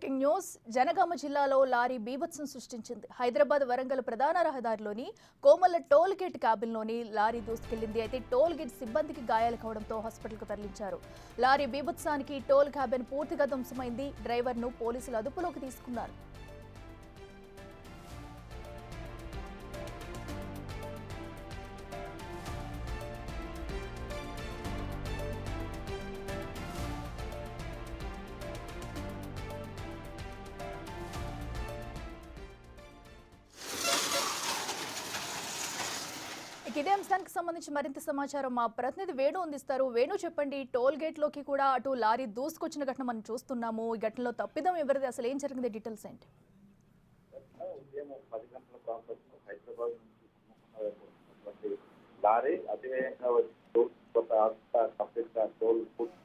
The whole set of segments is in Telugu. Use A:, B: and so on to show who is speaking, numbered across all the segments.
A: బ్రేకింగ్ న్యూస్ జనగామ జిల్లాలో లారీ బీభత్సం సృష్టించింది. హైదరాబాద్ వరంగల్ ప్రధాన రహదారిలోని కోమల్ల టోల్ గేట్ క్యాబిన్లోని లారీ దూసుకెళ్లింది. అయితే టోల్ గేట్ సిబ్బందికి గాయాలు కావడంతో హాస్పిటల్కు తరలించారు. లారీ బీభత్సానికి టోల్ క్యాబిన్ పూర్తిగా ధ్వంసమైంది. డ్రైవర్ను పోలీసులు అదుపులోకి తీసుకున్నారు. ఇదే అంశానికి సంబంధించి మరింత సమాచారం మా ప్రతినిధి వేణు అందిస్తారు. వేణు, చెప్పండి. టోల్ గేట్ లోకి కూడా అటు లారీ దూసుకొచ్చిన ఘటన మనం చూస్తున్నాము. ఈ ఘటనలో తప్పిదం ఎవరిది, అసలు ఏం జరిగింది, డీటెయిల్స్ ఏంటి?
B: ఉదయం 10 గంటల ప్రాంతంలో హైదరాబాద్ నుంచి లారీ అతివేగంగా వచ్చి కంప్లీట్ గా టోల్ ఫుట్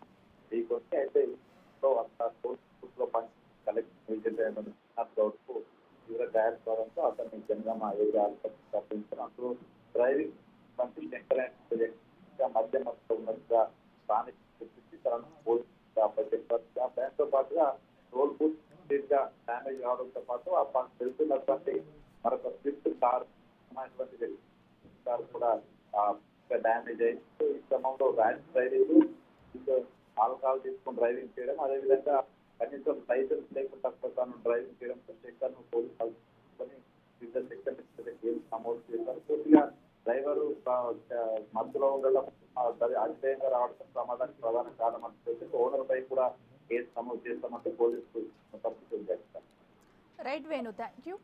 B: ఢీకొచ్చి అయితే టోల్ ఫుట్ లో పని కలెక్ట్ తీవ్ర గాయాలు కావడంతో అతన్ని జనగామ ఏరియా ఆసుపత్రికి తరలించారు. అందులో డ్రైవింగ్ కంపెనీ మధ్య ఉన్నట్టుగా స్థానిక గుర్తించి తనను పోలీసులు అప్పచెప్పారు. దాంతో పాటుగా టోల్ బూత్ గా డ్యామేజ్ కావడంతో పాటు ఆ వెళ్తున్నటువంటి మరొక స్విఫ్ట్ కార్ కూడా డ్యామేజ్ అయింది. ఈ క్రమంలో ర్యాష్ డ్రైవింగ్, ఆల్కహాల్ తీసుకుని డ్రైవింగ్ చేయడం, అదేవిధంగా కనీసం లైసెన్స్ లేకుండా తను డ్రైవింగ్ చేయడంతో సెక్షన్ పోలీసులు వివిధ సెక్షన్ కేసు నమోదు చేశారు. పూర్తిగా డ్రైవరు మధ్యలో ఉండడం, అతిశయంగా రావడం ప్రమాదానికి ప్రధాన కారణం అని చెప్పి ఓనర్ పై కూడా కేసు నమోదు చేస్తామంటే పోలీసులు తప్పు చేస్తారు.
A: Right Venu, thank you.